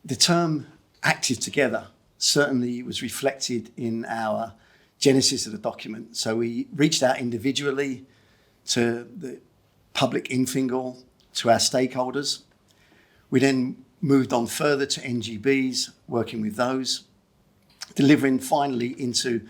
The term active together certainly was reflected in our genesis of the document. So we reached out individually to the public in Fingal, to our stakeholders. We then moved on further to NGBs, working with those, delivering finally into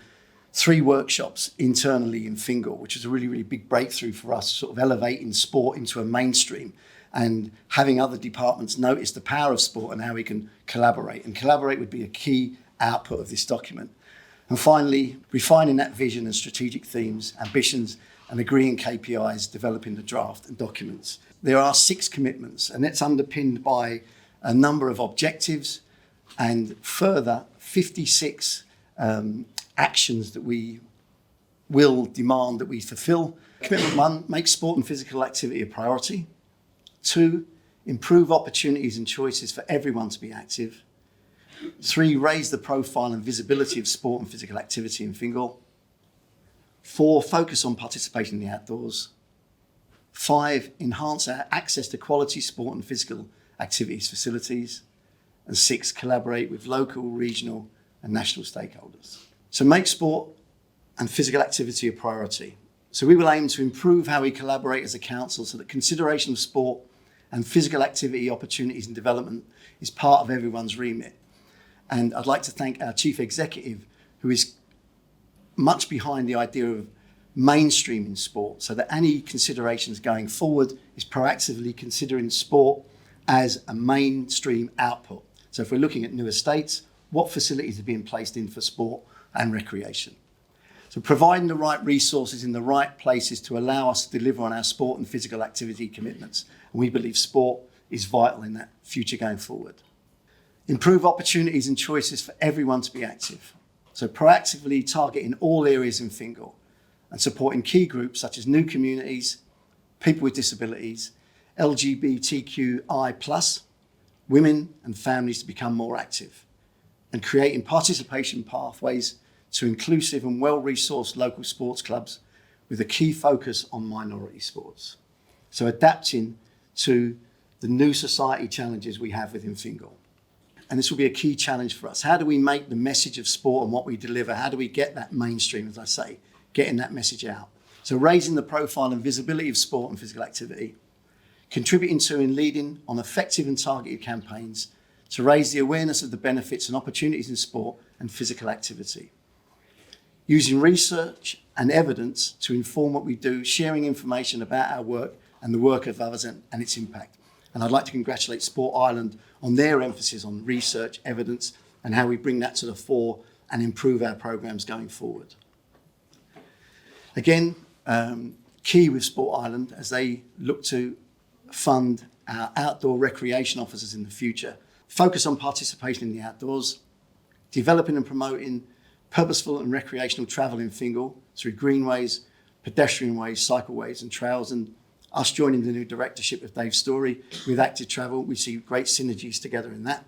3 workshops internally in Fingal, which was a really, really big breakthrough for us, sort of elevating sport into a mainstream and having other departments notice the power of sport and how we can collaborate. And collaborate would be a key output of this document. And finally, refining that vision and strategic themes, ambitions, and agreeing KPIs, developing the draft and documents. There are 6 commitments, and it's underpinned by a number of objectives and further 56 actions that we will demand that we fulfill. Commitment 1, make sport and physical activity a priority. 2, improve opportunities and choices for everyone to be active. 3, raise the profile and visibility of sport and physical activity in Fingal. 4, focus on participation in the outdoors. 5, enhance our access to quality sport and physical activities facilities. And 6, collaborate with local, regional and national stakeholders. So make sport and physical activity a priority. So we will aim to improve how we collaborate as a council so that consideration of sport and physical activity opportunities and development is part of everyone's remit. And I'd like to thank our Chief Executive, who is much behind the idea of mainstreaming sport so that any considerations going forward is proactively considering sport as a mainstream output. So if we're looking at new estates, what facilities are being placed in for sport and recreation? So providing the right resources in the right places to allow us to deliver on our sport and physical activity commitments. And we believe sport is vital in that future going forward. Improve opportunities and choices for everyone to be active. So proactively targeting all areas in Fingal and supporting key groups such as new communities, people with disabilities, LGBTQI+, women and families to become more active, and creating participation pathways to inclusive and well-resourced local sports clubs with a key focus on minority sports. So adapting to the new society challenges we have within Fingal. And this will be a key challenge for us. How do we make the message of sport and what we deliver, how do we get that mainstream, as I say, getting that message out? So raising the profile and visibility of sport and physical activity, contributing to and leading on effective and targeted campaigns to raise the awareness of the benefits and opportunities in sport and physical activity. Using research and evidence to inform what we do, sharing information about our work and the work of others and its impact. And I'd like to congratulate Sport Ireland on their emphasis on research, evidence, and how we bring that to the fore and improve our programmes going forward. Again, key with Sport Ireland as they look to fund our outdoor recreation officers in the future, focus on participation in the outdoors, developing and promoting purposeful and recreational travel in Fingal through greenways, pedestrian ways, cycleways and trails, and us joining the new directorship of Dave Story with Active Travel, we see great synergies together in that.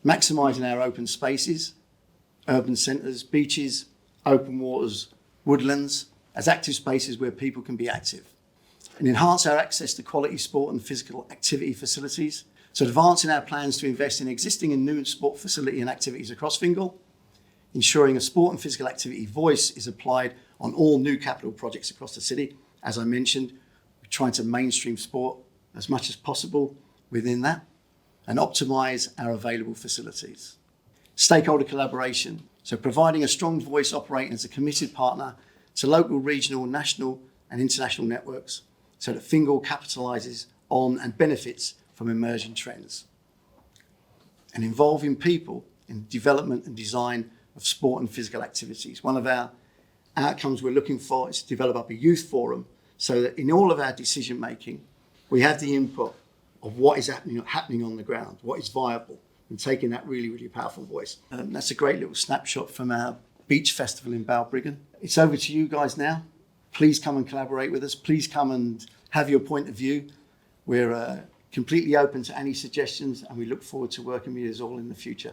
Maximising our open spaces, urban centres, beaches, open waters, woodlands, as active spaces where people can be active. And enhance our access to quality sport and physical activity facilities. So advancing our plans to invest in existing and new sport facility and activities across Fingal, ensuring a sport and physical activity voice is applied on all new capital projects across the city. As I mentioned, we're trying to mainstream sport as much as possible within that and optimise our available facilities. Stakeholder collaboration, so providing a strong voice operating as a committed partner to local, regional, national and international networks so that Fingal capitalises on and benefits from emerging trends. And involving people in development and design of sport and physical activities. One of our outcomes we're looking for is to develop up a youth forum so that in all of our decision making, we have the input of what is happening on the ground, what is viable, and taking that really, really powerful voice. That's a great little snapshot from our beach festival in Balbriggan. It's over to you guys now. Please come and collaborate with us. Please come and have your point of view. We're completely open to any suggestions and we look forward to working with you all in the future.